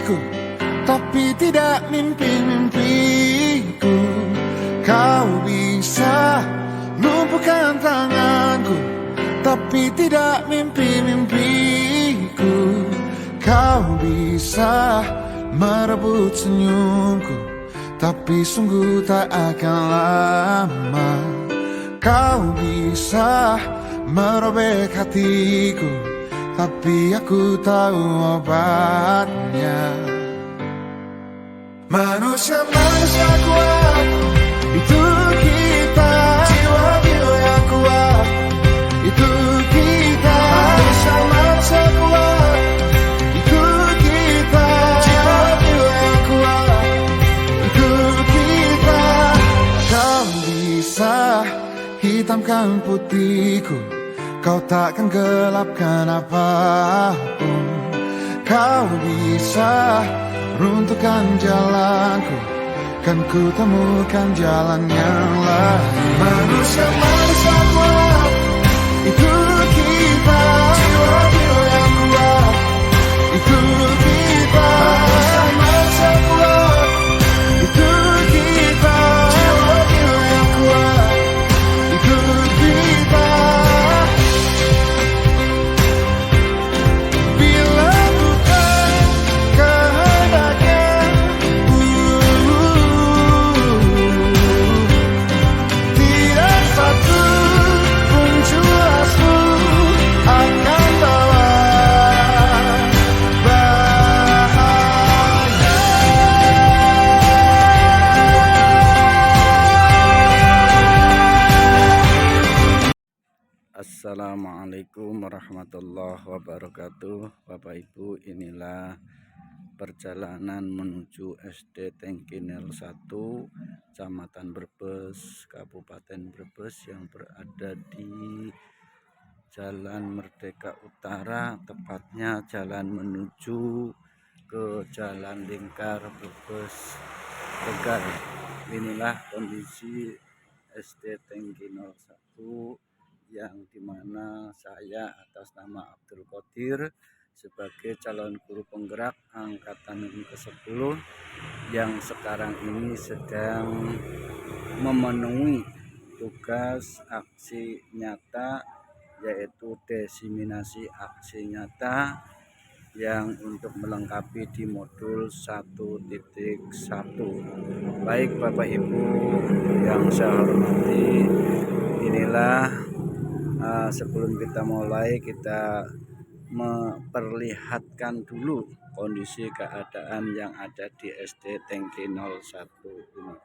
hatiku, tapi tidak mimpi-mimpiku. Kau bisa lumpuhkan tanganku, tapi tidak mimpi-mimpiku. Kau bisa merebut senyumku, tapi sungguh tak akan lama. Kau bisa merobek hatiku, tapi aku tahu obatnya. Manusia-manusia kuat, itu kita. Jiwa-jiwa yang kuat, itu kita. Manusia-manusia kuat, itu kita. Jiwa-jiwa yang kuat, itu kita. Kau bisa hitamkan putihku, kau takkan gelapkan apapun. Kau bisa runtuhkan jalanku, kan ku temukan jalan yang lain. Manusia-manusia kuat, itu kita. Jiwa-jiwa yang kuat, itu kita. Manusia-manusia kuat, itu kita. Jiwa-jiwa yang kuat, itu kita. Bila bukan kehendaknya, tidak satu pun jelasmu akan bawa bahaya. Assalamualaikum warahmatullahi wabarakatuh. Bapak Ibu, inilah perjalanan menuju SD Tengki 01 Kecamatan Brebes, Kabupaten Brebes, yang berada di Jalan Merdeka Utara, tepatnya jalan menuju ke Jalan Lingkar Brebes Tegal. Inilah kondisi SD Tengki 01 yang dimana saya atas nama Abdul Qadir sebagai calon guru penggerak angkatan ke-10 yang sekarang ini sedang memenuhi tugas aksi nyata, yaitu diseminasi aksi nyata yang untuk melengkapi di modul 1.1. Baik Bapak Ibu yang saya hormati, inilah sebelum kita mulai, kita memperlihatkan dulu kondisi keadaan yang ada di SD Tengki 01 ini.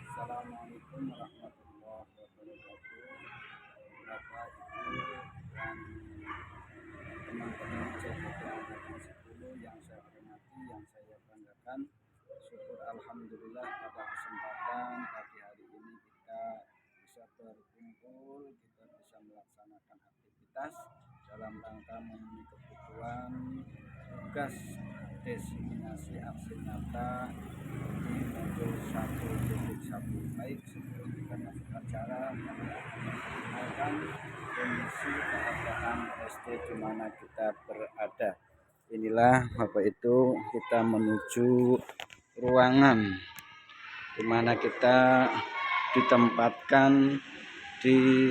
Assalamualaikum warahmatullahi wabarakatuh. Bapak, Ibu, dan teman-teman CPT Angkatan 10 yang saya hormati, yang saya banggakan. Syukur alhamdulillah pada kesempatan pagi hari ini kita bisa berkumpul, kita bisa melaksanakan aktivitas dalam rangka memenuhi kebutuhan tugas diseminasi aksi nyata di modul 1.1. Baik, sebelum kita masuk acara, kami akan kondisi keadaan SD di mana kita berada. Inilah Bapak itu, kita menuju ruangan di mana kita ditempatkan di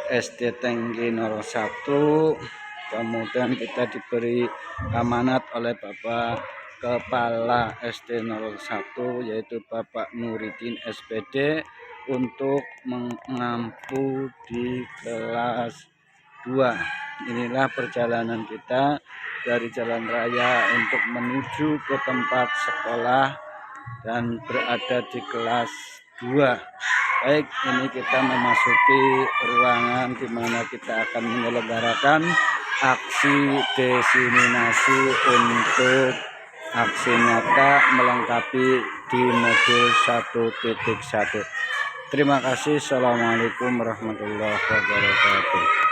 SD Tengki 01. Kemudian kita diberi amanat oleh Bapak Kepala SD 01, yaitu Bapak Nuridin SPD, untuk mengampu di kelas 2. Inilah perjalanan kita dari jalan raya untuk menuju ke tempat sekolah dan berada di kelas 2. Baik, ini kita memasuki ruangan di mana kita akan menyelenggarakan aksi diseminasi untuk aksi nyata melengkapi di modul 1.1. Terima kasih. Assalamualaikum warahmatullahi wabarakatuh.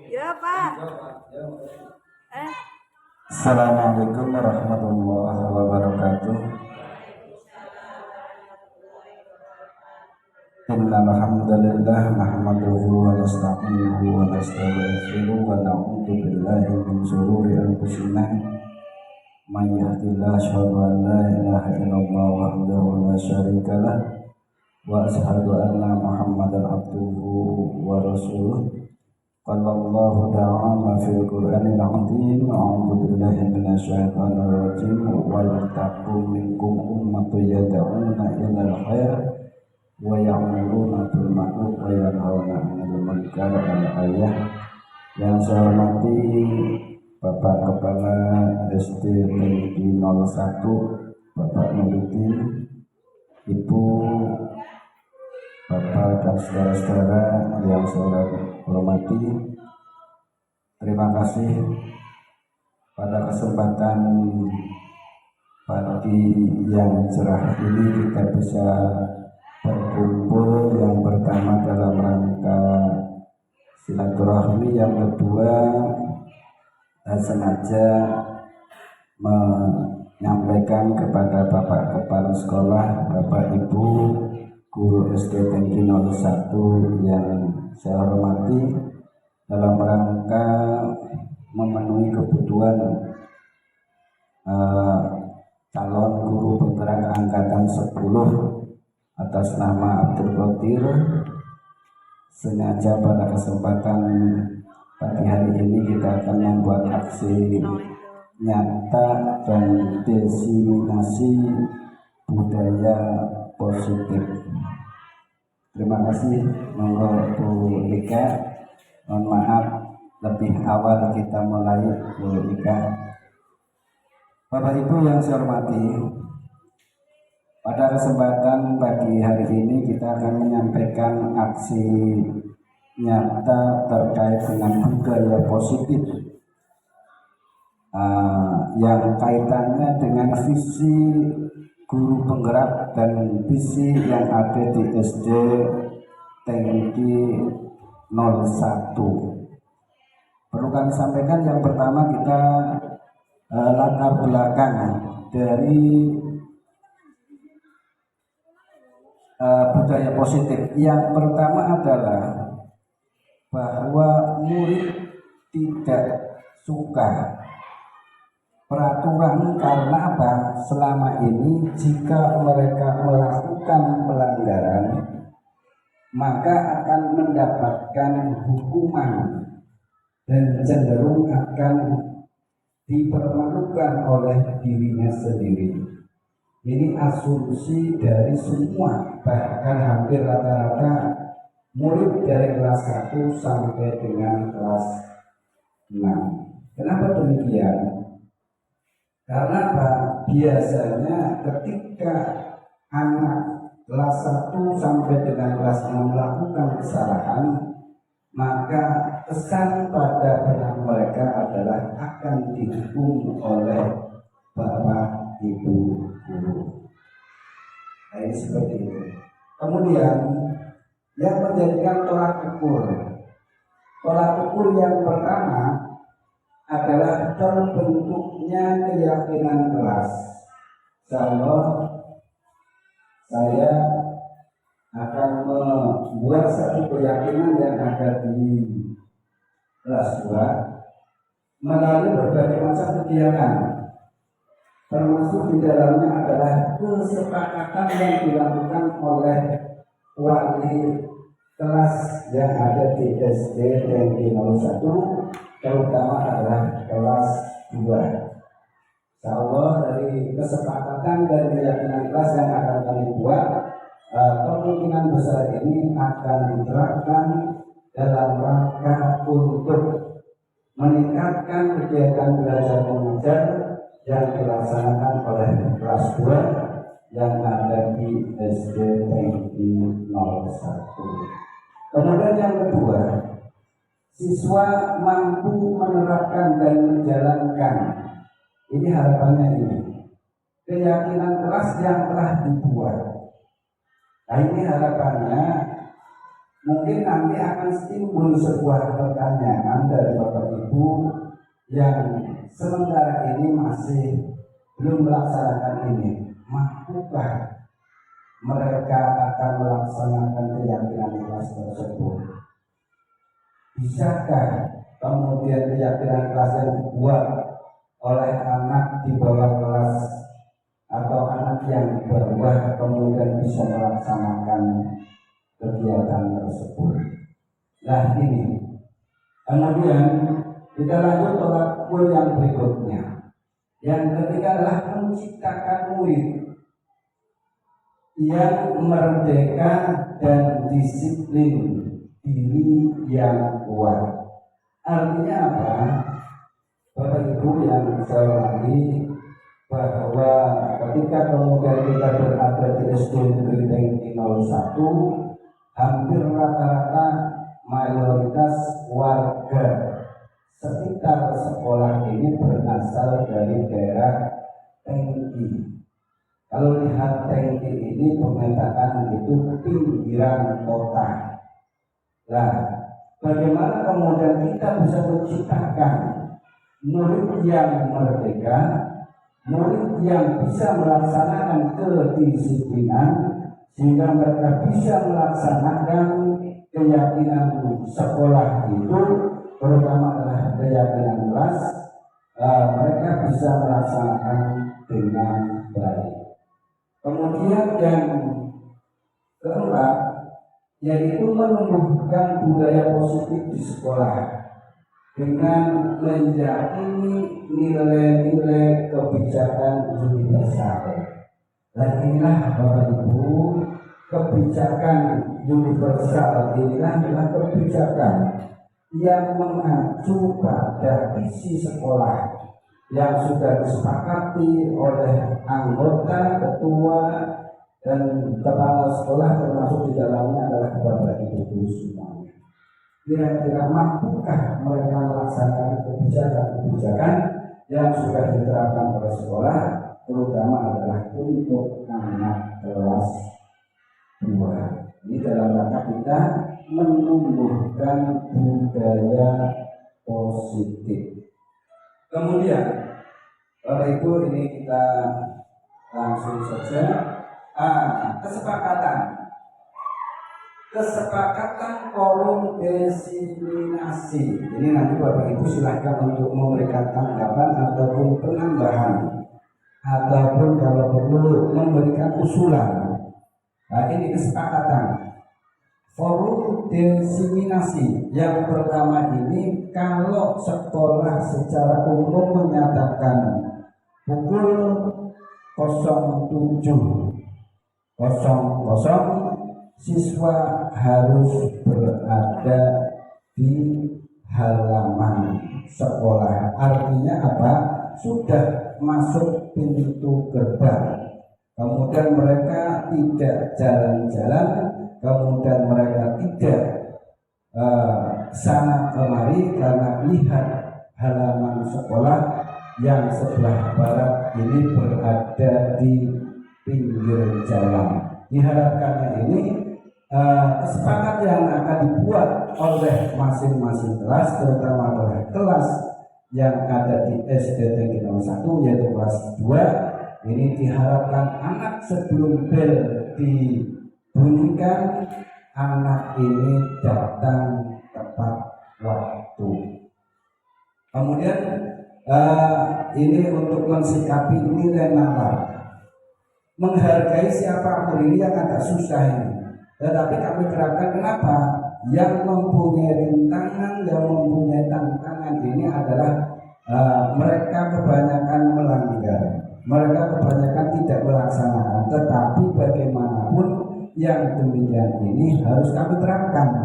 Ya Pak. Assalamualaikum warahmatullahi wabarakatuh. Innal hamdalillah nahmaduhu wa nasta'inuhu wa nastaghfiruh wa na'udzu billahi min shururi anfusina may yahdihillahu asyhadu an la ilaha illallah wahdahu la syarika lah wa asyhadu anna Muhammadan abduhu wa rasuluh. Qala Allah ta'ala fil Qur'anil 'azim a'udzu billahi minasyaitonir rajim wal takum minkum ummatun yad'una ilal khair wa ya'muruna bil ma'ruf wa yanhauna 'anil munkar al-ayah. Yang saya hormati Bapak Kepala SD Negeri 01 Bapak Nurdin, Ibu, Bapak dan saudara-saudara yang saya hormati, terima kasih pada kesempatan pagi yang cerah ini kita bisa berkumpul, yang pertama dalam rangka silaturahmi, yang kedua sengaja menyampaikan kepada Bapak Kepala Sekolah, Bapak Ibu Guru SD Tengki 01 yang saya hormati, dalam rangka memenuhi kebutuhan calon guru penggerak angkatan 10 atas nama Abdul Qadir. Sengaja pada kesempatan pagi hari ini kita akan membuat aksi nyata dan diseminasi budaya positif. Terima kasih. Monggo Bu Ika. Mohon maaf lebih awal kita mulai, Bu Ika. Bapak Ibu yang saya hormati, pada kesempatan pagi hari ini kita akan menyampaikan aksi nyata terkait dengan budaya positif yang kaitannya dengan visi guru penggerak dan visi yang ada di SD Tengki 01. Perlu kami sampaikan, yang pertama kita latar belakang dari budaya positif. Yang pertama adalah bahwa murid tidak suka peraturan karena apa? Selama ini jika mereka melakukan pelanggaran maka akan mendapatkan hukuman dan cenderung akan dipermalukan oleh dirinya sendiri. Ini asumsi dari semua, bahkan hampir rata-rata murid dari kelas 1 sampai dengan kelas 6. Kenapa demikian? Karena apa? Biasanya ketika anak kelas 1 sampai dengan kelas 6 melakukan kesalahan, maka kesan pada benak mereka adalah akan dihukum oleh bapak ibu guru. Nah, ini seperti itu. Kemudian yang menjadikan tolak ukur yang pertama adalah terbentuknya keyakinan kelas. Contoh, saya akan membuat satu keyakinan yang ada di kelas 2 melalui berbagai macam kegiatan, termasuk di dalamnya adalah kesepakatan yang dilakukan oleh wali kelas yang ada di SD Tengki 01, terutama adalah kelas 2. Insyaallah dari kesepakatan dan keyakinan kelas yang akan kami buat, kemungkinan besar ini akan diterapkan dalam rangka untuk meningkatkan kegiatan belajar mengajar yang dilaksanakan oleh kelas 2 yang ada di SD Tengki 01. Kemudian yang kedua, siswa mampu menerapkan dan menjalankan. Ini harapannya ini. Keyakinan kelas yang telah dibuat. Nah, ini harapannya Mungkin nanti akan timbul sebuah pertanyaan dari Bapak Ibu yang sementara ini masih belum melaksanakan ini. Mampukah mereka akan melaksanakan keyakinan kelas tersebut? Bisakah kemudian keyakinan kelas yang dibuat oleh anak di bawah kelas atau anak yang bawah kemudian bisa melaksanakan kegiatan tersebut? Nah ini, kemudian kita lanjut tolak ukur yang berikutnya. Yang ketiga adalah menciptakan murid yang merdeka dan disiplin diri yang kuat. Artinya apa? Bapak Ibu yang saya hormati, bahwa ketika kemudian kita berada di SD Negeri Tengki 01, hampir rata-rata mayoritas warga sekitar sekolah ini berasal dari daerah Tengki. Kalau lihat Tengki ini pemetaan itu pinggiran kota. Nah, bagaimana kemudian kita bisa menciptakan murid yang merdeka, murid yang bisa melaksanakan kedisiplinan sehingga mereka bisa melaksanakan keyakinan sekolah itu, terutama adalah keyakinan kelas, mereka bisa melaksanakan dengan baik. Kemudian yang keempat, yaitu menumbuhkan budaya positif di sekolah dengan menjadi nilai-nilai kebijakan universal. Dan inilah Bapak Ibu, kebijakan universal inilah adalah kebijakan yang mengacu pada isi sekolah yang sudah disepakati oleh anggota, ketua, dan kepala sekolah, termasuk di dalamnya adalah Bapak Ibu semuanya. Kira-kira mampukah mereka melaksanakan kebijakan-kebijakan yang sudah diterapkan oleh sekolah, terutama adalah untuk anak kelas 2. Ini dalam rangka kita menumbuhkan budaya positif. Kemudian, Bapak Ibu, ini kita langsung saja. Kesepakatan forum desiminasi. Ini nanti Bapak Ibu silahkan untuk memberikan tanggapan ataupun penambahan, ataupun kalau perlu memberikan usulan. Nah, ini kesepakatan forum desiminasi. Yang pertama ini, kalau sekolah secara umum menyatakan pukul 07.00 siswa harus berada di halaman sekolah. Artinya apa? Sudah masuk pintu gerbang, kemudian mereka tidak jalan-jalan, kemudian mereka tidak sana kemari karena lihat halaman sekolah yang sebelah barat ini berada di pinggir jalan. Diharapkannya ini kesepakatan yang akan dibuat oleh masing-masing kelas, terutama oleh kelas yang ada di SD Tengki 01 yaitu kelas 2, ini diharapkan anak sebelum bel dibunyikan, anak ini datang tepat waktu. Kemudian ini untuk mensikapi nilai nalar, menghargai siapapun ini yang agak susah ini. Tetapi kami terapkan, kenapa? Yang mempunyai rintangan, yang mempunyai tantangan ini adalah mereka kebanyakan melanggar, mereka kebanyakan tidak melaksanakan. Tetapi bagaimanapun yang demikian ini harus kami terapkan,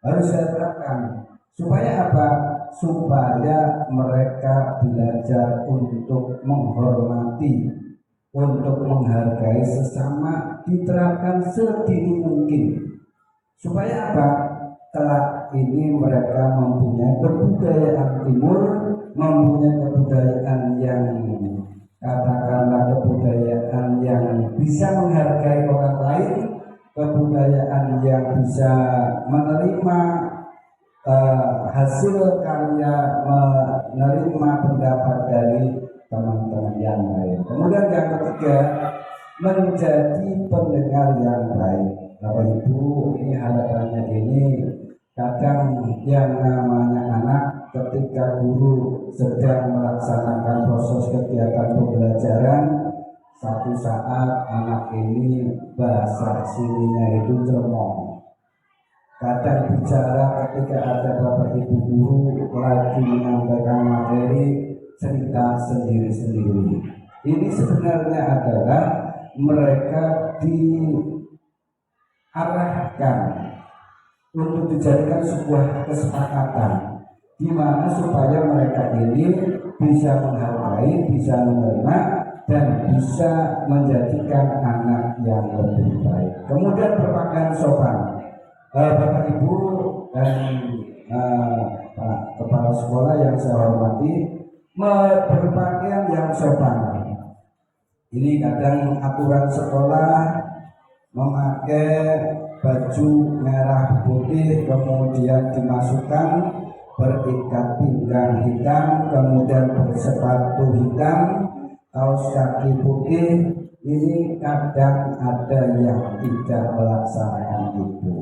harus saya terapkan. Supaya apa? Supaya mereka belajar untuk menghormati, untuk menghargai sesama, diterapkan sedini mungkin. Supaya apa? Kelak ini mereka mempunyai kebudayaan timur, mempunyai kebudayaan yang katakanlah kebudayaan yang bisa menghargai orang lain, kebudayaan yang bisa menerima hasil karya, menerima pendapat dari teman-teman yang lain. Kemudian yang ketiga, menjadi pendengar yang baik. Bapak Ibu, ini harapannya ini kadang yang namanya anak ketika guru sedang melaksanakan proses kegiatan pembelajaran, satu saat anak ini bahasa sininya itu cermong. Kadang bicara ketika ada bapak ibu guru lagi menyampaikan materi, cerita sendiri-sendiri. Ini sebenarnya adalah mereka diarahkan untuk dijadikan sebuah kesepakatan di mana supaya mereka ini bisa menghargai, bisa menerima, dan bisa menjadikan anak yang lebih baik. Kemudian berpakaian sopan. Bapak Ibu dan Pak Kepala Sekolah yang saya hormati, berpakaian yang sopan. Ini kadang aturan sekolah memakai baju merah putih, kemudian dimasukkan berikat pinggang hitam, kemudian bersepatu hitam, kaos kaki putih. Ini kadang ada yang tidak melaksanakan itu.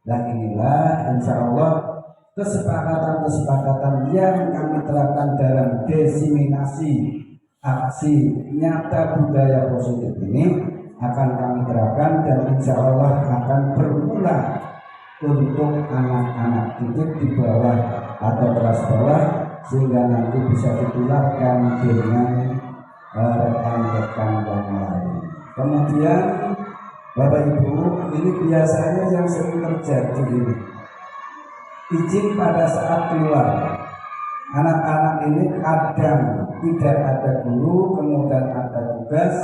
Dan inilah insya Allah kesepakatan-kesepakatan yang kami terapkan dalam diseminasi aksi nyata budaya positif ini akan kami terapkan, dan insya Allah akan bermula untuk anak-anak didik di bawah atau kelas bawah, sehingga nanti bisa ditularkan dengan rekan-rekan yang lain. Kemudian Bapak Ibu, ini biasanya yang sering terjadi ini, izin pada saat keluar. Anak-anak ini kadang tidak ada guru, kemudian ada tugas,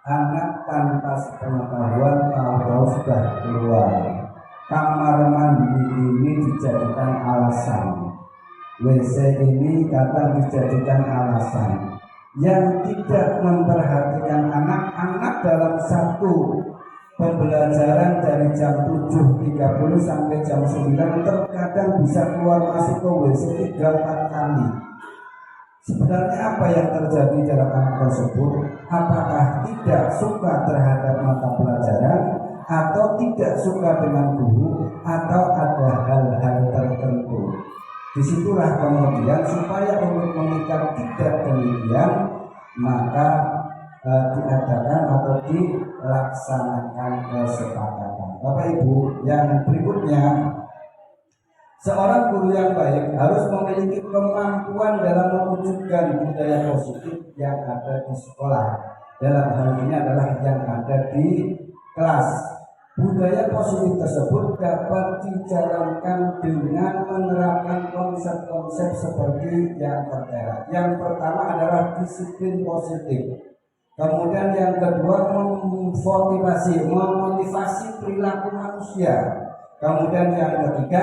anak tanpa sepengetahuan tahu-tahu sudah keluar. Kamar mandi ini dijadikan alasan, WC ini kadang dijadikan alasan. Yang tidak memperhatikan anak-anak dalam satu pembelajaran dari jam 7.30 sampai jam 9 terkadang bisa keluar masuk ke WC 3-4 kali. Sebenarnya apa yang terjadi dalam anak tersebut? Apakah tidak suka terhadap mata pelajaran, atau tidak suka dengan guru, atau ada hal-hal tertentu? Disitulah kemudian supaya untuk mengikat tidak demikian, maka diadakan atau dilaksanakan kesepakatan. Bapak Ibu, yang berikutnya, seorang guru yang baik harus memiliki kemampuan dalam mewujudkan budaya positif yang ada di sekolah. Dalam hal ini adalah yang ada di kelas. Budaya positif tersebut dapat dijalankan dengan menerapkan konsep-konsep seperti yang berikut. Yang pertama adalah disiplin positif. Kemudian yang kedua memotivasi perilaku manusia. Kemudian yang ketiga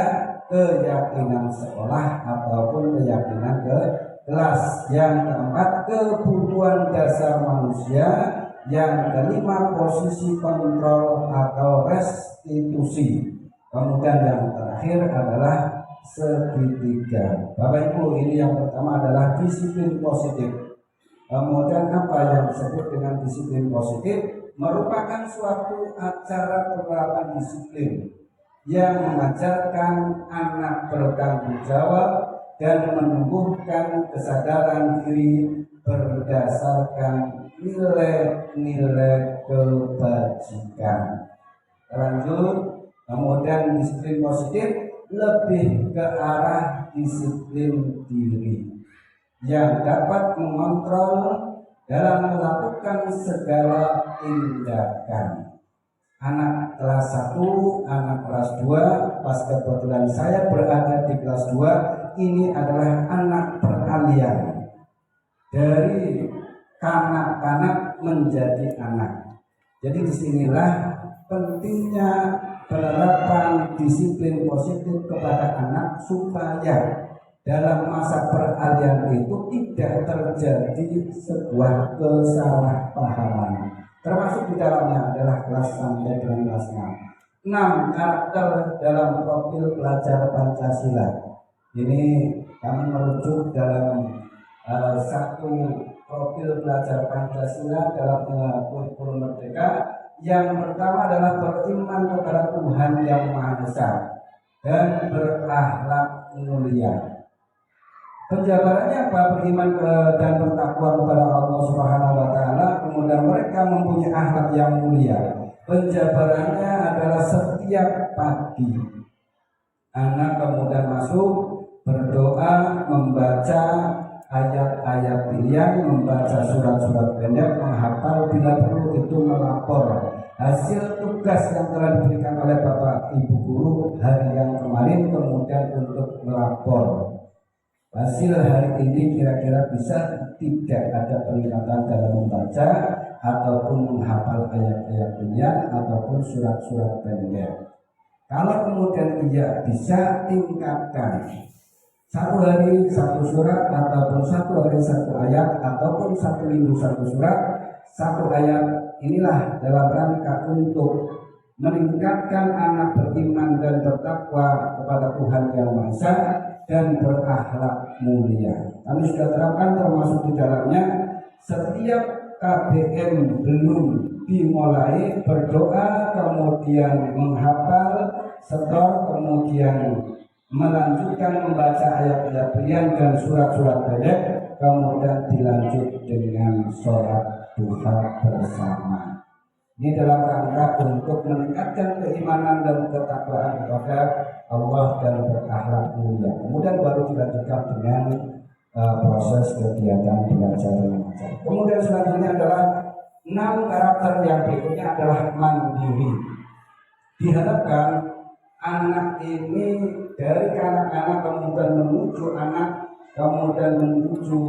keyakinan sekolah ataupun keyakinan ke kelas. Yang keempat kebutuhan dasar manusia. Yang kelima posisi kontrol atau restitusi. Kemudian yang terakhir adalah segitiga. Bapak Ibu, ini yang pertama adalah disiplin positif. Kemudian apa yang disebut dengan disiplin positif? Merupakan suatu acara penerapan disiplin yang mengajarkan anak bertanggung jawab dan menumbuhkan kesadaran diri berdasarkan nilai-nilai kebajikan. Lanjut, kemudian disiplin positif lebih ke arah disiplin diri yang dapat mengontrol dalam melakukan segala tindakan. Anak kelas 1, anak kelas 2, pas kebetulan saya berada di kelas 2, ini adalah anak peralihan dari kanak-kanak menjadi anak. Jadi disinilah pentingnya penerapan disiplin positif kepada anak supaya dalam masa peralihan itu tidak terjadi sebuah kesalahpahaman. Termasuk di dalamnya adalah kelas sampai dengan kelas 6. 6 karakter dalam profil pelajar Pancasila. Ini kami merujuk dalam satu profil pelajar Pancasila dalam kurikulum Merdeka. Yang pertama adalah beriman kepada Tuhan Yang Maha Esa dan berakhlak mulia. Penjabarannya apa? Beriman dan bertakwa kepada Allah Subhanahu wa taala, kemudian mereka mempunyai akhlak yang mulia. Penjabarannya adalah setiap pagi anak kemudian masuk berdoa, membaca ayat-ayat pilihan, membaca surat-surat pendek, menghafal, bila perlu itu melapor hasil tugas yang telah diberikan oleh Bapak Ibu Guru hari yang kemarin, kemudian untuk melapor hasil hari ini kira-kira bisa tidak ada peningkatan dalam membaca ataupun menghafal ayat-ayat pilihan ataupun surat-surat pendek. Kalau kemudian ia bisa tingkatkan satu hari satu surat ataupun satu hari satu ayat ataupun satu minggu satu surat satu ayat, inilah dalam rangka untuk meningkatkan anak beriman dan bertakwa kepada Tuhan Yang Maha Esa dan berakhlak mulia. Kami sudah terapkan termasuk di dalamnya setiap KBM belum dimulai berdoa, kemudian menghafal, setor, kemudian melanjutkan membaca ayat-ayat pilihan dan surat-surat pendek, kemudian dilanjut dengan sholat duha bersama. Ini dalam rangka untuk meningkatkan keimanan dan ketakwaan kepada Allah dan berakhlak mulia. Kemudian baru dilanjutkan dengan proses kegiatan belajar mengajar. Kemudian selanjutnya adalah 6 karakter yang berikutnya adalah mandiri. Diharapkan anak ini dari anak-anak kemudian menuju anak, kemudian menuju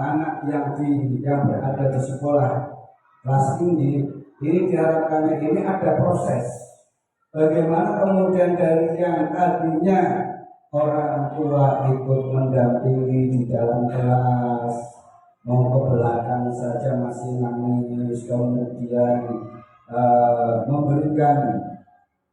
anak yang berada di sekolah kelas tinggi. Ini diharapkannya ini ada proses. Bagaimana kemudian dari yang tadinya orang tua ikut mendampingi di dalam kelas, mau ke belakang saja masih nangis, kemudian memberikan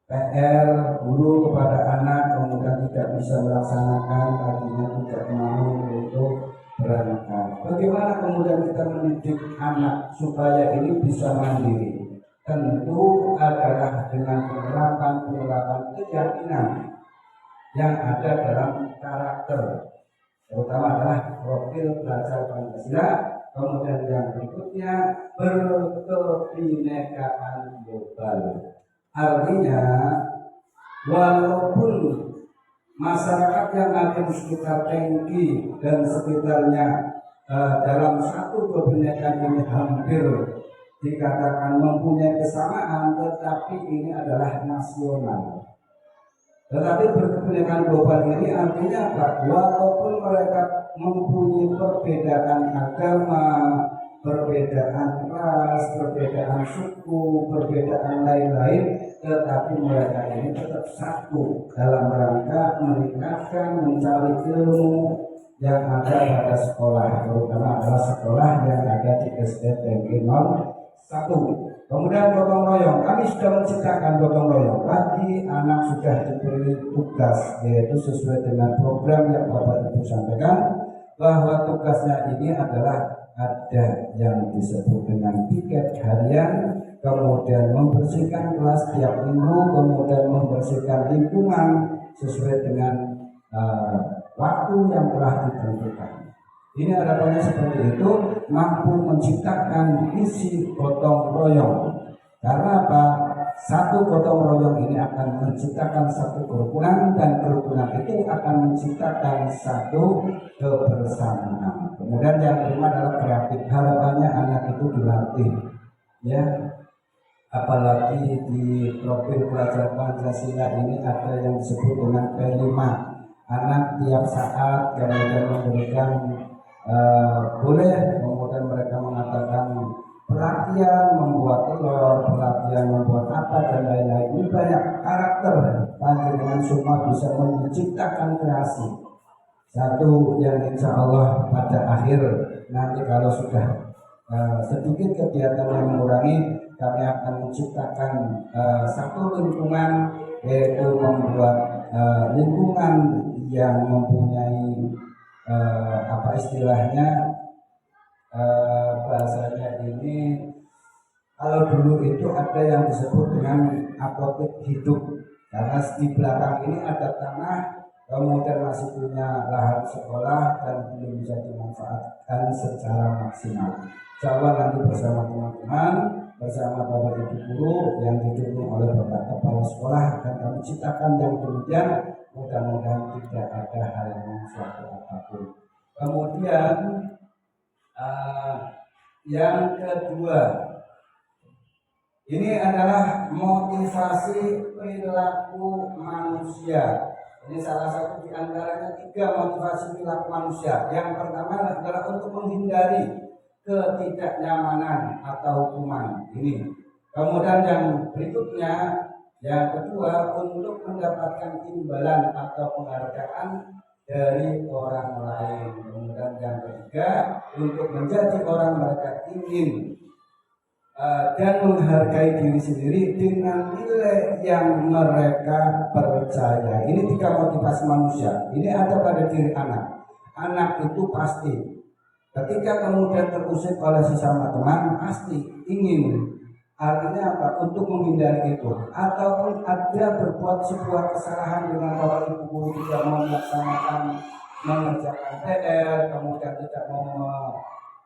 PR guru kepada anak, kemudian tidak bisa melaksanakan, tadinya tidak mau untuk berangkat. Bagaimana kemudian kita mendidik anak supaya ini bisa mandiri? Tentu adalah dengan penerapan keyakinan yang ada dalam karakter, terutama adalah profil pelajar Pancasila. Kemudian yang berikutnya berkebinekaan global. Artinya walaupun masyarakat yang ada di sekitar Tengki dan sekitarnya dalam satu kebinekaan ini hampir dikatakan mempunyai kesamaan, tetapi ini adalah nasional. Tetapi berkebinekaan global ini artinya apa? Walaupun mereka mempunyai perbedaan agama, perbedaan ras, perbedaan suku, perbedaan lain-lain, tetapi mereka ini tetap satu dalam rangka meningkatkan, mencari ilmu yang ada pada sekolah, terutama adalah sekolah yang ada di SD Tengki 01. Kemudian gotong royong, kami sudah menciptakan gotong royong. Bagi anak sudah diberi tugas, yaitu sesuai dengan program yang Bapak Ibu sampaikan, bahwa tugasnya ini adalah ada yang disebut dengan piket harian, kemudian membersihkan kelas tiap minggu, kemudian membersihkan lingkungan sesuai dengan waktu yang telah ditentukan. Ini harapannya seperti itu, mampu menciptakan isi gotong royong. Karena apa? Satu gotong royong ini akan menciptakan satu kerukunan, dan kerukunan itu akan menciptakan satu kebersamaan. Kemudian yang kelima adalah kreatif. Harapannya anak itu dilatih, ya. Apalagi di profil pelajar Pancasila ini ada yang disebut dengan P5. Anak tiap saat kemudian memberikan boleh, kemudian mereka mengatakan pelatihan membuat telur, pelatihan membuat apa dan lain-lain. Ini banyak karakter, panjenengan semua bisa menciptakan kreasi. Satu yang insya Allah pada akhir nanti kalau sudah sedikit kegiatan yang mengurangi, kami akan menciptakan satu lingkungan, yaitu membuat lingkungan yang mempunyai apa istilahnya, bahasanya ini, kalau dulu itu ada yang disebut dengan apotek hidup, karena di belakang ini ada tanah, kemudian masih punya lahan sekolah dan belum bisa dimanfaatkan secara maksimal. Insya Allah nanti bersama teman-teman, bersama Bapak Ibu guru yang didukung oleh Bapak Kepala Sekolah, akan kami ciptakan yang demikian. Mudah-mudahan tidak ada halangan suatu apapun. Kemudian yang kedua, ini adalah motivasi perilaku manusia. Ini salah satu di antaranya 3 motivasi perilaku manusia. Yang pertama adalah untuk menghindari ketidaknyamanan atau hukuman. Ini. Kemudian yang berikutnya, yang kedua, untuk mendapatkan imbalan atau penghargaan dari orang lain. Kemudian yang ketiga, untuk menjadi orang mereka ingin dan menghargai diri sendiri dengan nilai yang mereka percaya. Ini 3 motivasi manusia. Ini ada pada diri anak. Anak itu pasti ketika kemudian terusik oleh sesama teman, pasti ingin, artinya apa? Untuk menghindari itu, ataupun ada berbuat sebuah kesalahan dengan Bapak Ibu guru tidak mau mengerjakan PR, kemudian tidak mau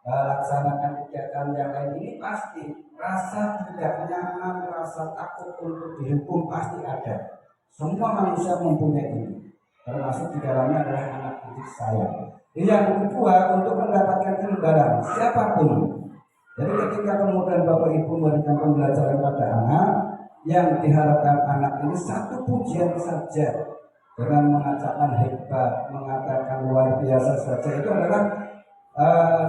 melaksanakan kegiatan yang lain, ini pasti rasa tidak nyaman, rasa takut untuk dihukum pasti ada. Semua manusia mempunyai ini, termasuk di dalamnya adalah anak didik saya. Yang kedua, untuk mendapatkan imbalan siapapun. Jadi ketika kemudian Bapak Ibu memberikan pembelajaran pada anak, yang diharapkan anak ini satu pujian saja, dengan mengatakan hebat, mengatakan luar biasa saja, itu adalah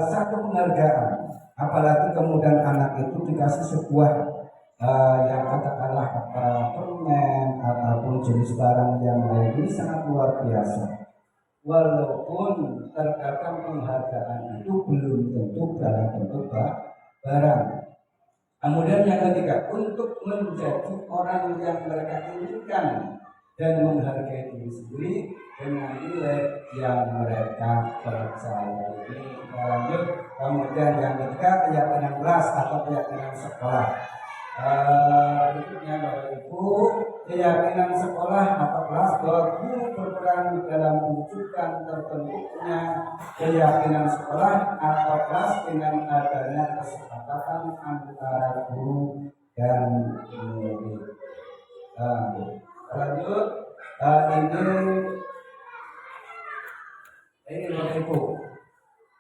satu penghargaan. Apalagi kemudian anak itu dikasih sebuah yang katakanlah permen ataupun jenis barang yang lain, ini sangat luar biasa. Walaupun terkadang penghargaan itu belum tentu dalam bentuk barang. Kemudian yang ketiga, untuk menjadi orang yang mereka inginkan dan menghargai diri sendiri dengan nilai yang mereka percaya. Ini kita lanjut. Kemudian yang ketiga, keyakinan kelas atau keyakinan sekolah. Berikutnya Bapak Ibu, keyakinan sekolah atau kelas bahwa guru berperan dalam mewujudkan terbentuknya keyakinan sekolah atau kelas dengan adanya kesepakatan antara guru dan murid. Lanjut, ini Bapak Ibu,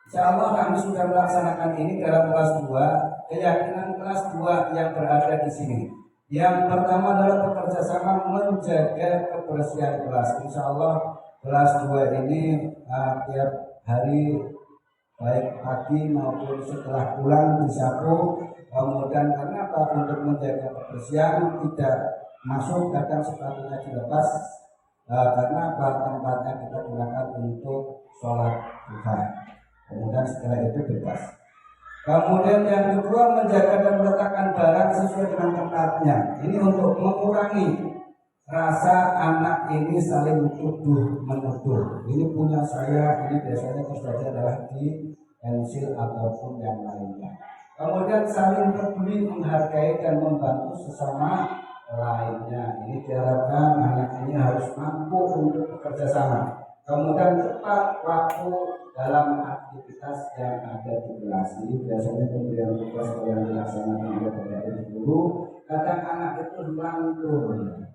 insya Allah kami sudah melaksanakan ini dalam kelas 2. Keyakinan kelas 2 yang berada di sini. Yang pertama adalah bekerja sama menjaga kebersihan kelas. Insya Allah kelas 2 ini tiap hari, baik pagi maupun setelah pulang disapu. Kemudian karena apa? Untuk menjaga kebersihan, tidak masuk kadang sepatunya dilepas, karena apa? Tempatnya kita gunakan untuk sholat duha. Kemudian setelah itu bebas. Kemudian yang kedua, menjaga dan meletakkan barang sesuai dengan tempatnya. Ini untuk mengurangi rasa anak ini saling tuduh menuduh. Ini punya saya, ini biasanya terjadi adalah di pensil ataupun yang lainnya. Kemudian saling peduli, menghargai dan membantu sesama lainnya. Ini diharapkan anak ini harus mampu untuk bekerja sama. Kemudian tepat waktu dalam aktivitas yang ada di kelas. Ini biasanya pemberian tugas yang dilaksanakan oleh Bapak Ibu guru. Kadang anak itu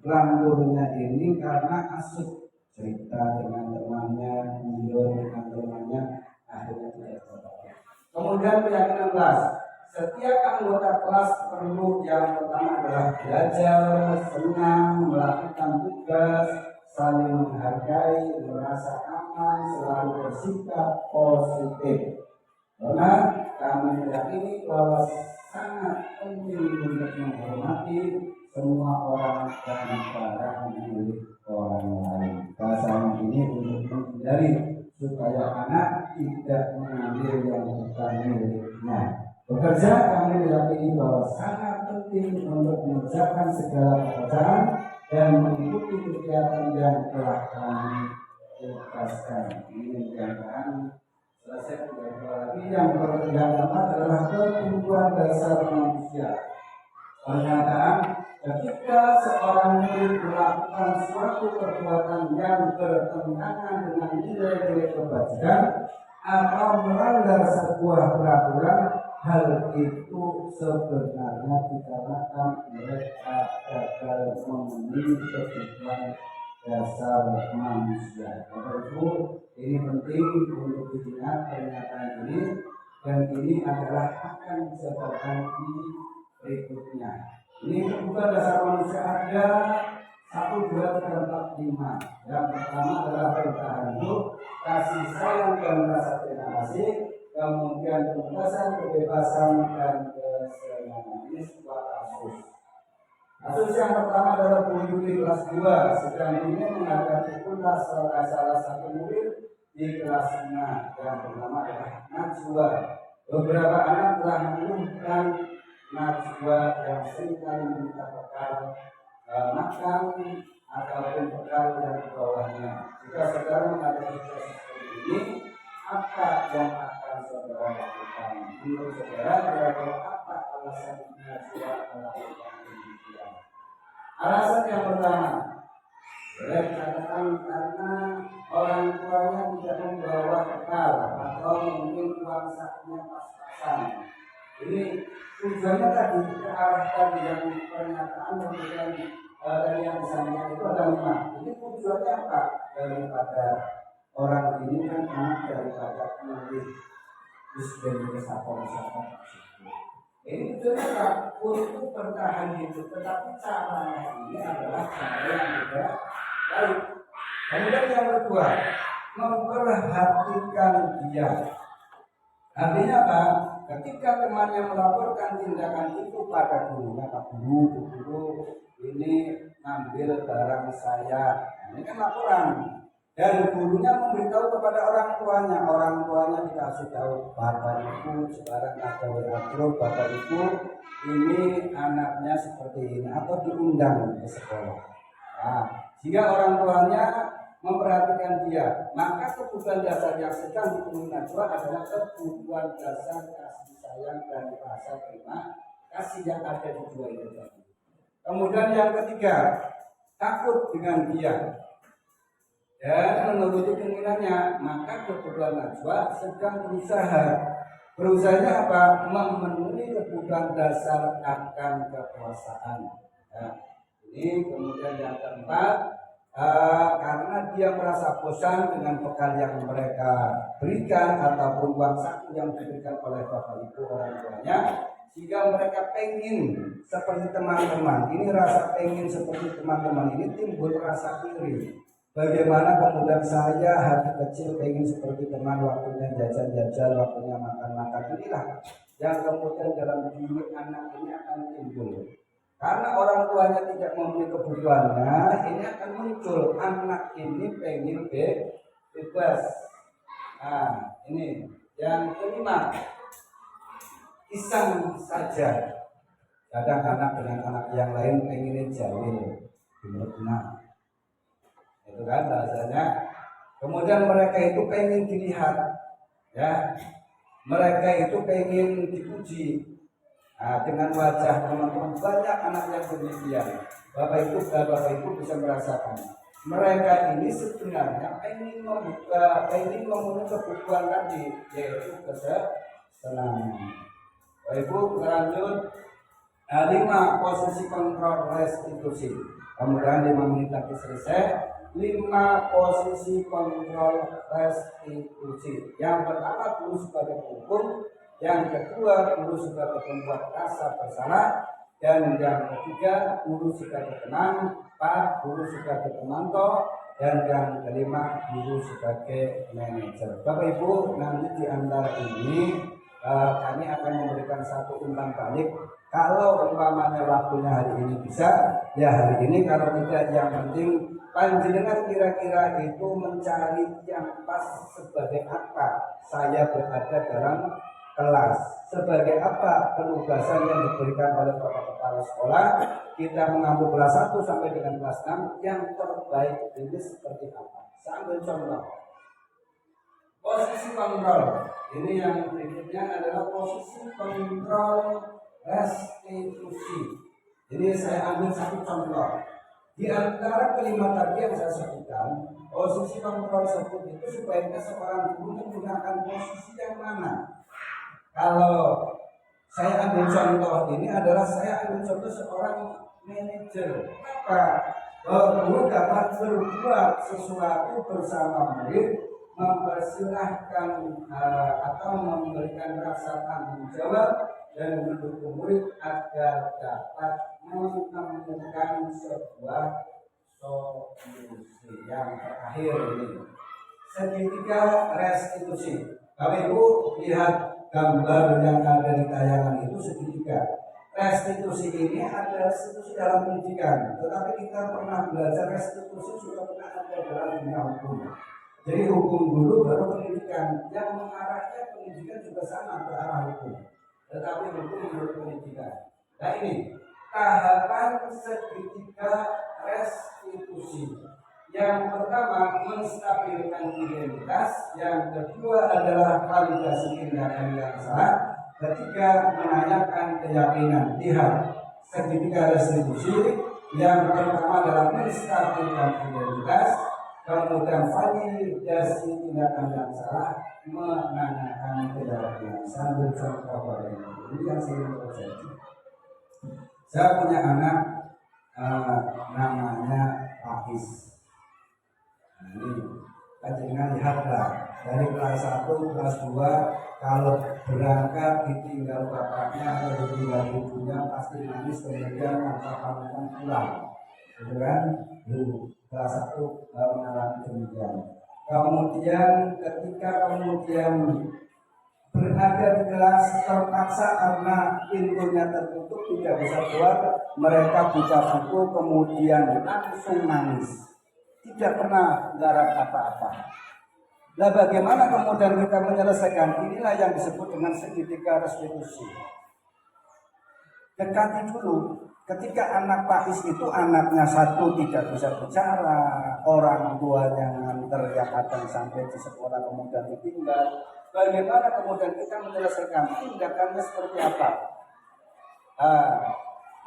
lanturnya ini karena asik cerita dengan temannya, tidur dengan temannya, akhirnya tidak terbatas. Kemudian keyakinan kelas. Setiap anggota kelas perlu yang pertama adalah belajar, senang, melakukan tugas, saling menghargai, merasa aman, selalu bersikap positif. Karena kami meyakini bahwa sangat penting untuk menghormati semua orang dan barang milik orang lain. Bahasanya ini untuk menghindari supaya anak tidak mengambil yang bukan miliknya. Bekerja kami meyakini bahwa sangat penting untuk mengerjakan segala pekerjaan dan mengikuti kegiatan yang telah kami tugaskan. Ini yang selesai lagi yang pertama adalah kebutuhan dasar manusia. Pernyataan ketika seorang murid melakukan suatu perbuatan yang bertentangan dengan nilai-nilai kebajikan atau melanggar sebuah peraturan, hal itu sebenarnya dikarenakan mereka gagal memenuhi kebutuhan dasar manusia. Bapak Ibu, ini penting untuk diingat pernyataan ini, dan ini adalah akan dijabarkan di berikutnya. Ini kebutuhan dasar manusia ada 1, 2, 3, 4, 5. Yang pertama adalah bertahan hidup, kasih sayang dan rasa terima kasih, kemudian kebebasan, dan kesenangan. Ini sebuah kasus. Kasus yang pertama adalah Bu Yuli kelas 2 sedang ini menghadapi tugas salah satu murid di kelas 5 yang bernama adalah Najwa. Beberapa anak telah mengeluhkan Najwa yang seringkali meminta bekal makan ataupun bekal yang di bawahnya. Jika saudara menghadapi situasi seperti ini, apa yang akan saudara lakukan? Menurut saudara, kira-kira apa alasan Najwa melakukan demikian? Alasan yang pertama, boleh dikatakan karena orang tuanya tidak membawa bekal atau mungkin uang sakunya pas-pasan. Ini tujuannya tadi ke arah tadi yang pernyataan kemudian dari yang disampaikan itu ada 5. Ini tujuannya apa? Daripada orang ini kan anak daripada murid Muslim Sapor. Ini tujuannya apa? Untuk bertahan hidup, tetapi caranya ini adalah cara yang tidak baik. Kemudian yang kedua, memperhatikan dia. Artinya apa? Ketika temannya melaporkan tindakan itu pada gurunya, Pak Guru, ini ngambil barang saya. Ini kan laporan. Dan gurunya memberitahu kepada orang tuanya dikasih tahu, Bapak Ibu sekarang ada WA grup, Bapak Ibu ini anaknya seperti ini, atau diundang ke sekolah. Nah, jika orang tuanya memperhatikan dia, maka kebutuhan dasar yang sedang dipenuhi Najwa adalah kebutuhan dasar kasih sayang dan rasa terima kasih yang ada di dua itu tadi. Kemudian yang ketiga, takut dengan dia dan menuruti keinginannya, maka kebutuhan Najwa sedang berusahanya apa? Memenuhi kebutuhan dasar akan kekuasaan. Ya. Ini kemudian yang keempat, karena dia merasa bosan dengan bekal yang mereka berikan ataupun uang saku yang diberikan oleh bapak ibu orang tuanya, sehingga mereka pengen seperti teman-teman. Ini rasa pengen seperti teman-teman ini timbul rasa iri. Bagaimana kemudian saya hati kecil pengen seperti teman, waktunya jajan-jajan, waktunya makan-makan. Inilah yang kemudian dalam diri anak ini akan timbul. Karena orang tuanya tidak memenuhi kebutuhannya, ini akan muncul anak ini pengen bebas. Nah, ini yang kelima, iseng saja. Kadang anak dengan anak yang lain pengen jauh, benar. Itu kan bahasanya. Kemudian mereka itu pengen dilihat, ya. Mereka itu pengen dipuji. Nah, dengan wajah teman-teman banyak anak yang demikian. Bapak Ibu bisa merasakan. Mereka ini sebenarnya pengen memenuhi kebutuhan tadi, yaitu kesenangan. Bapak Ibu lanjut. 5 posisi kontrol restitusi. Kemudian 5 menit lagi selesai. 5 posisi kontrol restitusi. Yang pertama guru sebagai penghukum, yang kedua guru sebagai pembuat rasa bersalah, dan yang ketiga guru sebagai penang, 4 guru sebagai pemantau, dan yang kelima guru sebagai manajer. Bapak Ibu, nanti di antara ini kami akan memberikan satu umpan balik. Kalau umpamanya waktunya hari ini bisa, ya hari ini. Kalau tidak, yang penting panjenengan kira-kira itu mencari yang pas sebagai apa saya berada dalam kelas. Sebagai apa penugasan yang diberikan oleh Bapak Kepala Sekolah? Kita mengambil kelas 1 sampai dengan kelas 6 yang terbaik ini seperti apa? Saya ambil contoh. Posisi kontrol. Ini yang berikutnya adalah posisi kontrol restitusi. Jadi saya ambil satu contoh. Di antara kelima tadi yang saya sebutkan, posisi kontrol tersebut itu sebaiknya seorang guru menggunakan posisi yang mana? Kalau saya ambil contoh ini adalah saya ambil contoh seorang manajer. Maka guru dapat berbuat sesuatu bersama murid, mempersilahkan atau memberikan rasa tanggung jawab dan mendukung murid agar dapat menemukan sebuah solusi. Yang terakhir ini segitiga restitusi. Bapak Ibu lihat gambar yang ada di tayangan itu segitiga. Restitusi ini ada restitusi dalam pendidikan, tetapi kita pernah belajar restitusi juga pernah ada dalam dunia hukum. Jadi hukum dulu baru pendidikan. Yang mengarahnya pendidikan juga sama ke arah hukum, tetapi hukum menurut pendidikan. Nah ini tahapan segitiga restitusi. Yang pertama menstabilkan identitas, yang kedua adalah validasi tindakan yang salah, ketiga menanyakan keyakinan. Lihat segitiga restitusi. Yang pertama adalah menstabilkan identitas, kemudian validasi tindakan yang salah, menanyakan keyakinan. Sambil contoh pada ini yang sering terjadi. Saya punya anak namanya Pakis. Ini kajian lihatlah dari kelas 1, kelas 2 kalau berangkat ditinggal bapaknya atau ditinggal ibunya pasti nangis, kemudian pantang pulang, gitu kan? Dulu kelas 1 mengalami demikian. Kemudian ketika berada di kelas terpaksa karena pintunya tertutup tidak bisa keluar, mereka buka buku kemudian langsung nangis. Tidak pernah garap apa-apa. Nah, bagaimana kemudian kita menyelesaikan? Inilah yang disebut dengan segitiga restitusi. Dekati dulu. Ketika anak Pakis itu anaknya satu tidak bisa bicara, orang tuanya nganter yang kadang sampai di sekolah kemudian ditinggal. Bagaimana kemudian kita menyelesaikan? Tindakannya seperti apa?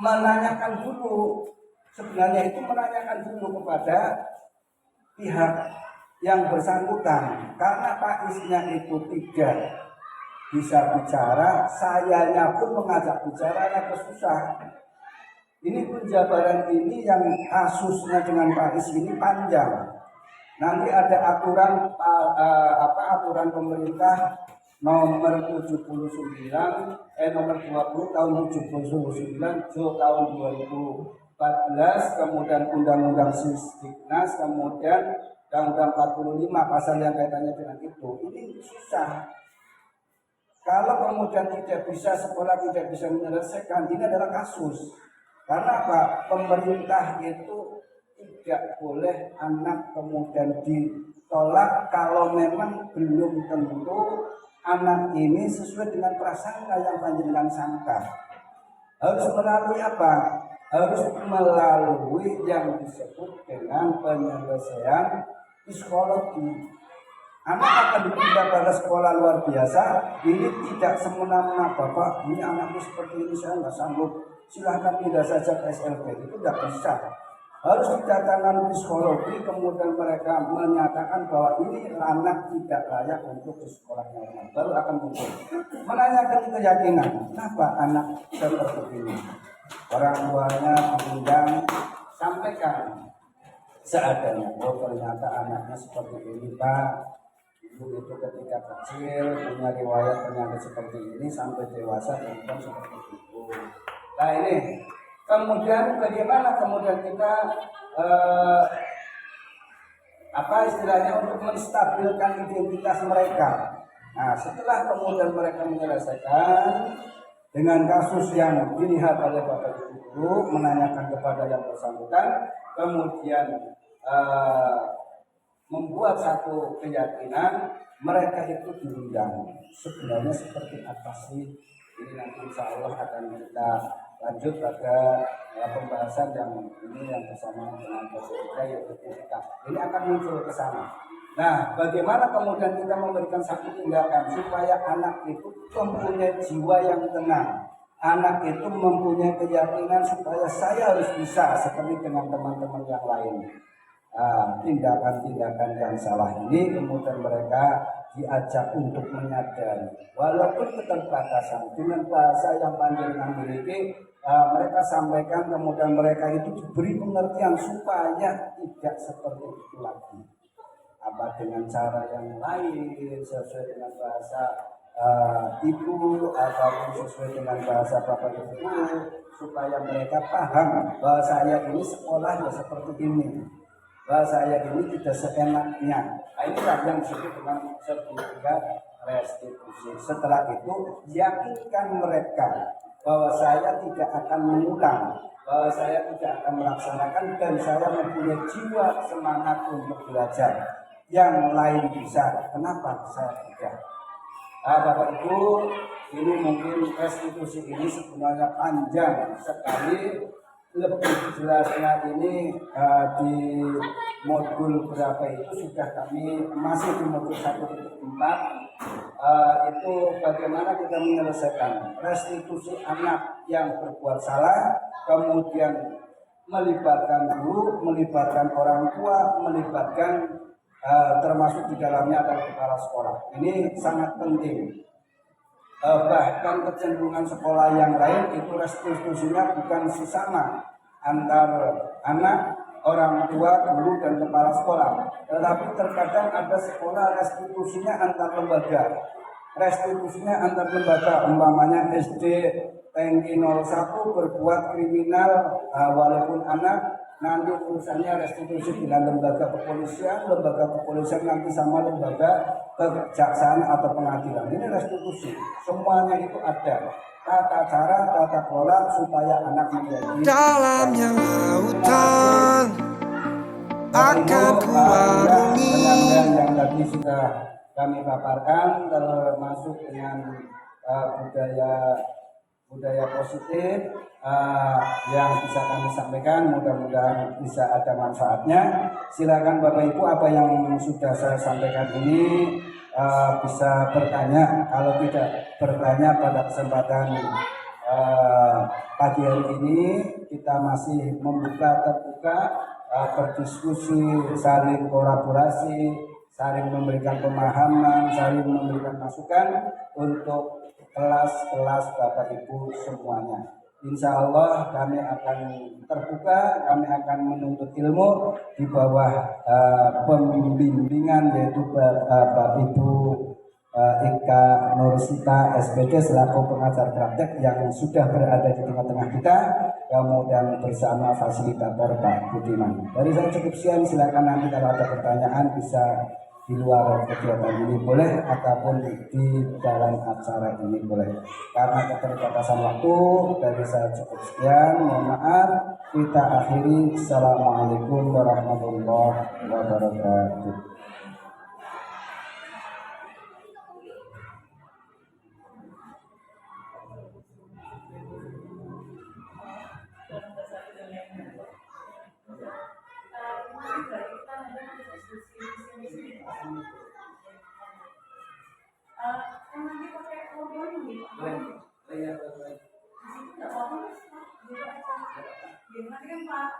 Menanyakan dulu. Sebenarnya itu menanyakan dulu kepada pihak yang bersangkutan, karena Pakisnya itu tidak bisa bicara, sayanya pun mengajak bicara agak susah. Ini penjabaran ini yang kasusnya dengan Pakis ini panjang. Nanti ada aturan aturan pemerintah nomor 79 nomor 20 tahun 79 tahun 2014, kemudian Undang-Undang Sisdiknas, kemudian Undang-Undang 45 pasal yang kaitannya dengan itu. Ini susah. Kalau kemudian tidak bisa, sekolah tidak bisa menyelesaikan, ini adalah kasus. Karena apa? Pemerintah itu tidak boleh anak kemudian ditolak kalau memang belum tentu anak ini sesuai dengan prasangka yang panjenengan sangka. Harus melalui apa? Harus melalui yang disebut dengan penyelesaian psikologi. Anak akan dipindah pada sekolah luar biasa. Ini tidak semena-mena, Bapak, ini anakku seperti ini, saya nggak sanggup, silahkan pindah saja ke SLB. Itu tidak bisa. Harus didatangkan psikologi, kemudian mereka menyatakan bahwa ini anak tidak layak untuk di sekolah normal. Baru akan muncul menanyakan keyakinan, kenapa anak seperti ini. Orang tuanya diundang, sampaikan seadanya. Oh, ternyata anaknya seperti ini, Pak. Ibu itu ketika kecil punya riwayat penyakit seperti ini, sampai dewasa kemudian seperti itu. Nah ini, kemudian bagaimana kemudian kita istilahnya untuk menstabilkan identitas mereka. Nah, setelah kemudian mereka menyelesaikan dengan kasus yang dilihat oleh Bapak Ibu guru, menanyakan kepada yang bersangkutan, kemudian membuat satu keyakinan mereka itu diundang. Sebenarnya seperti apa sih? Ini nanti insya Allah akan kita lanjut pada pembahasan yang ini yang bersama dengan kita yaitu etika. Ini akan muncul ke sana. Nah, bagaimana kemudian kita memberikan satu tindakan supaya anak itu mempunyai jiwa yang tenang. Anak itu mempunyai keyakinan supaya saya harus bisa seperti dengan teman-teman yang lain. Tindakan-tindakan yang salah ini kemudian mereka diajak untuk menyadari walaupun keterbatasan dengan bahasa yang panjenengan miliki, mereka sampaikan kemudian mereka itu diberi pengertian supaya tidak seperti itu lagi, apa dengan cara yang lain sesuai dengan bahasa ibu ataupun sesuai dengan bahasa bapak ibu, supaya mereka paham bahwa saya ini sekolahnya seperti ini, bahwa saya ini tidak seenaknya. Nah, inilah yang disebut dengan sertifikat restitusi. Setelah itu yakinkan mereka bahwa saya tidak akan mengulang, bahwa saya tidak akan melaksanakan, dan saya mempunyai jiwa semangat untuk belajar. Yang lain bisa, kenapa saya tidak? Bapak Ibu, ini mungkin restitusi ini sebenarnya panjang sekali. Lebih jelasnya ini di modul berapa itu sudah kami masih di modul 1.4, itu bagaimana kita menyelesaikan restitusi anak yang berbuat salah, kemudian melibatkan guru, melibatkan orang tua, melibatkan termasuk di dalamnya adalah kepala sekolah. Ini sangat penting. Bahkan kecenderungan sekolah yang lain itu restitusinya bukan sesama antar anak, orang tua, guru, dan kepala sekolah, tetapi terkadang ada sekolah restitusinya antar lembaga. Restitusinya antar lembaga, umpamanya SD Tengki 01 berbuat kriminal walaupun anak, nanti urusannya restitusi dengan lembaga kepolisian nanti sama lembaga kejaksaan atau pengadilan. Ini restitusi, semuanya itu ada tata cara, tata kelola supaya anak menjadi dalamnya lautan akan kuarungi. Yang tadi sudah kami paparkan termasuk dengan budaya positif yang bisa kami sampaikan, mudah-mudahan bisa ada manfaatnya. Silakan Bapak Ibu, apa yang sudah saya sampaikan ini bisa bertanya. Kalau tidak bertanya pada kesempatan pagi hari ini, kita masih terbuka berdiskusi, saling kolaborasi, saling memberikan pemahaman, saling memberikan masukan untuk kelas-kelas Bapak Ibu semuanya. Insya Allah kami akan terbuka, kami akan menuntut ilmu di bawah pembimbingan yaitu Bapak Ibu Ika Nursita SPD selaku pengajar praktek yang sudah berada di tengah-tengah kita, kemudian bersama fasilitator Pak Budiman. Dari saya cukup sekian, silakan nanti kalau ada pertanyaan bisa di luar kegiatan ini boleh ataupun di dalam acara ini boleh. Karena keterbatasan waktu dari saya cukup sekian, mohon maaf, kita akhiri. Assalamualaikum warahmatullahi wabarakatuh. Nanti kan Pak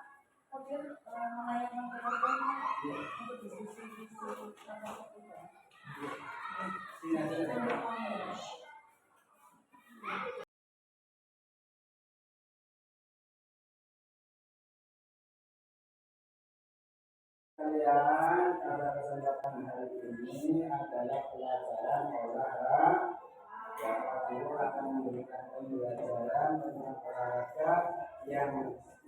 Kodir melayangkan kepada untuk diskusi Kalian pada kesempatan hari ini adalah pelajaran olahraga. Bapak Ibu akan memberikan pembelajaran tentang olahraga yang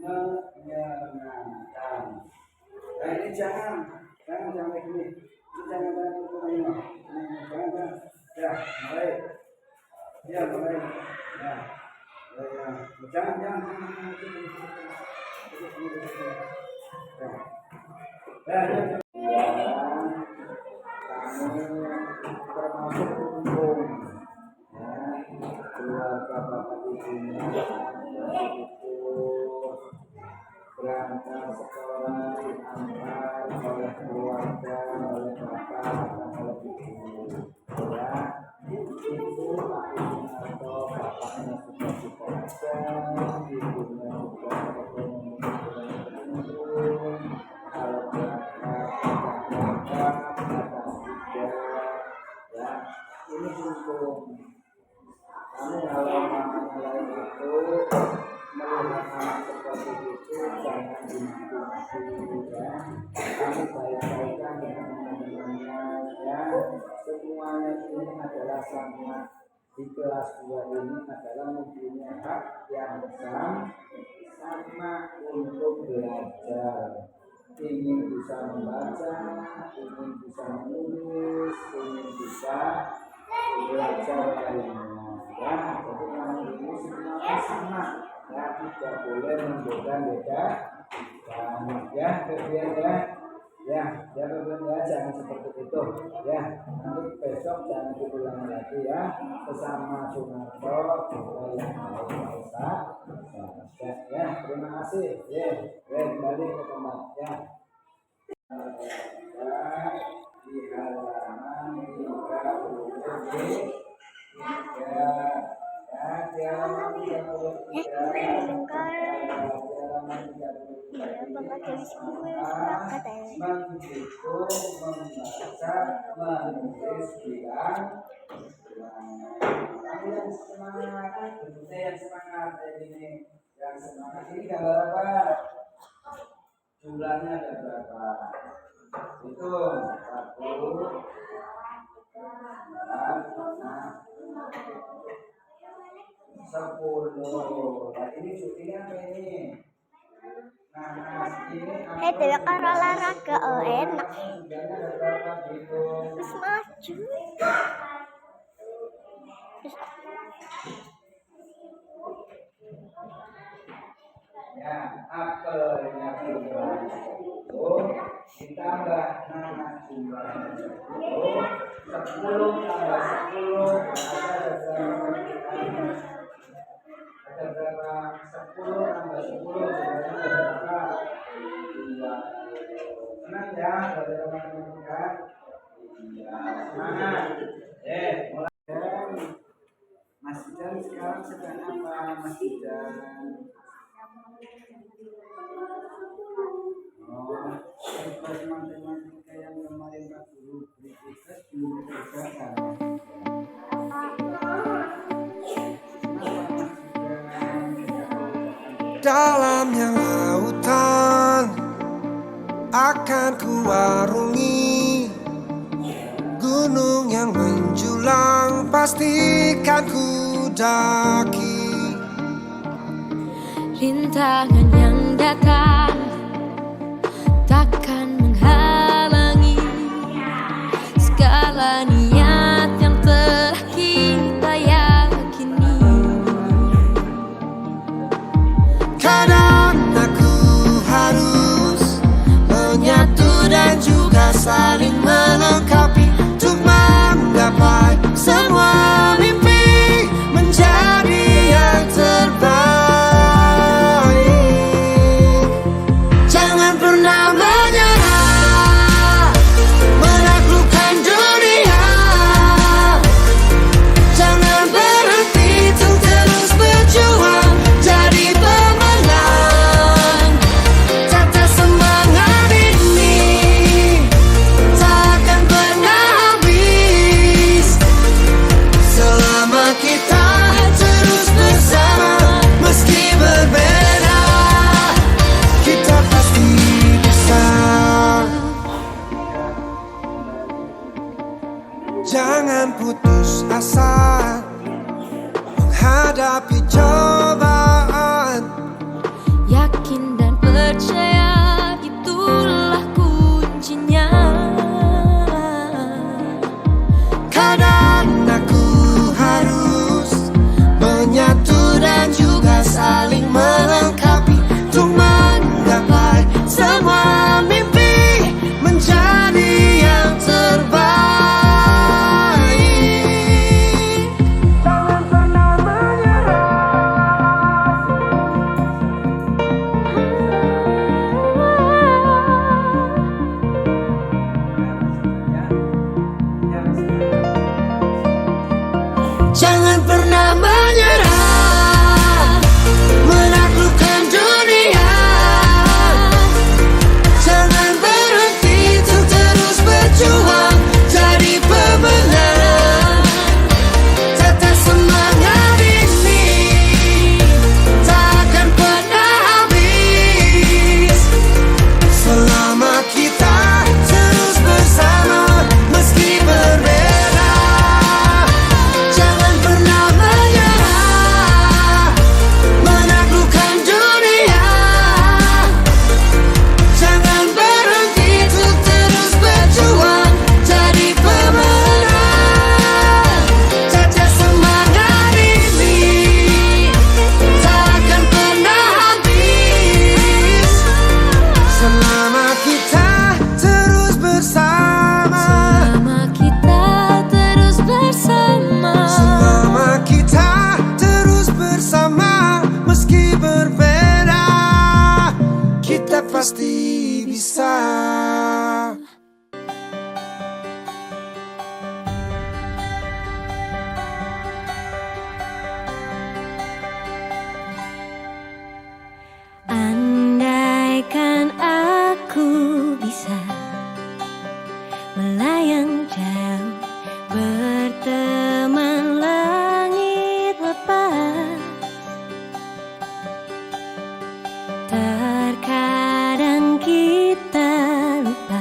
menyenangkan. Nah ini jangan kayak gini. Jangan ini. Jangan. Ya, mulai. Ya, mulai. Ya. Jangan. Ya. termasuk untung ya, keluarga bapak ibunya berangkat sekolah diantar oleh keluarga, oleh bapak dan oleh ibu ya. Itu Pak Sunarto bapaknya sudah bekerja, ibunya juga ekonomi menurun, kalau berangkat ya, ini untung. Kamu kalau mamanya lain itu melihat anak seperti itu jangan dimaki-maki ya. Kamu baik-baikan dengan teman-temannya ya. Semuanya ini adalah sama. Di kelas 2 ini adalah mempunyai hak yang sama untuk belajar. Ingin bisa membaca, ingin bisa menulis, ingin bisa belajar lainnya ya. Jadi kamu ini semuanya sama ya, tidak boleh membeda-beda ya, kemudian ya jangan seperti itu ya. Nanti besok jangan diulangi lagi ya, sesama Sunarto juga yang ya. Terima kasih ya, kembali ke tempat ya. Di halaman 33 semangat ini gambar apa? Jumlahnya ada berapa? Hitung 10. Nah ini syutingnya apa ini? Nah ini Tidak kalau olahraga enak. jumlahnya ada berapa? Hitung. Terus maju. Ya, apelnya jumlahnya 10 ditambah nanas jumlahnya 10 tambah 10 ada berapa? 10 tambah 10 jumlahnya ada berapa? 2. Senang ya dari teman-teman kan? Iya, semangat. Mulai. Mas Dijan sekarang sedang apa Mas Dijan? Tugas matematika yang kemarin Pak Guru beri tugas belum dikerjakan. Dalamnya lautan akan kuarungi, gunung yang menjulang pastikan ku daki. Rintangan yang datang takkan menghalangi segala niat yang telah kita yakini. Kadang aku harus menyatu dan juga saling melengkapi untuk menggapai semua mimpi menjadi yang terbaik. Jangan pernah menyerah, menaklukkan dunia. Jangan berhenti untuk terus berjuang jadi pemenang. Tata semangat ini takkan pernah habis selama kita terus bersama. Meski berbeda, kita pasti bisa. Jangan putus asa menghadapi cobaan. Yakin dan percaya itulah kuncinya. Kadang aku harus menyatu dan juga saling melengkapi untuk menggapai semua mimpi menjadi yang terbaik. pasti bisa. Andaikan aku bisa melayang jauh, berteman langit lepas. Terkadang kita lupa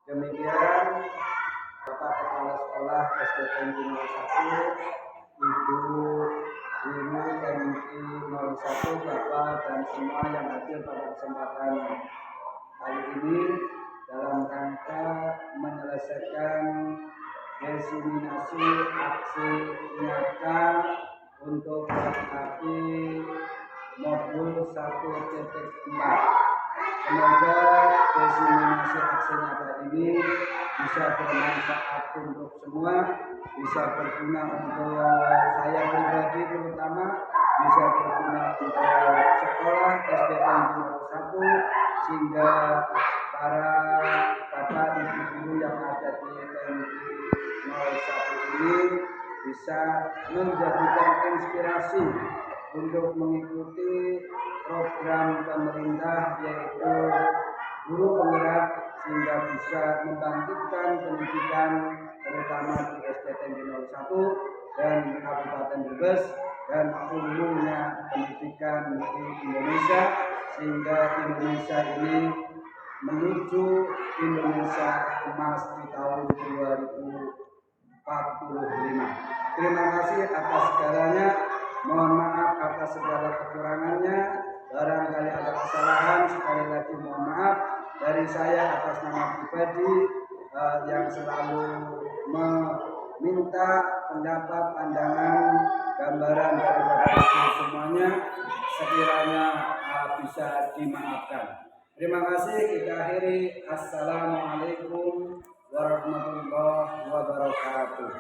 Demikian Bapak Kepala Sekolah SDN 01, Ibu Guru MI 01, Bapak dan semua yang hadir pada kesempatan kali ini dalam rangka menyelesaikan diseminasi aksi nyata untuk menghadapi modul 1.4. Semoga diseminasi aksi nyata ini bisa bermanfaat untuk semua, bisa berguna untuk saya pribadi terutama, bisa berguna untuk sekolah SDN 01, sehingga para bapak ibu guru yang ada di TNI 01 ini bisa menjadikan inspirasi untuk mengikuti program pemerintah yaitu guru penggerak, sehingga bisa membangkitkan pendidikan terutama di SDN 01 dan Kabupaten Brebes dan umumnya pendidikan di Indonesia, sehingga Indonesia ini menuju Indonesia emas di tahun 2045. Terima kasih atas segalanya. Mohon maaf atas segala kekurangannya. Barangkali ada kesalahan, sekali lagi mohon maaf dari saya atas nama pribadi yang selalu meminta pendapat, pandangan, gambaran dari semuanya, sekiranya bisa dimaafkan. Terima kasih. Kita akhiri. Assalamualaikum warahmatullahi wabarakatuh.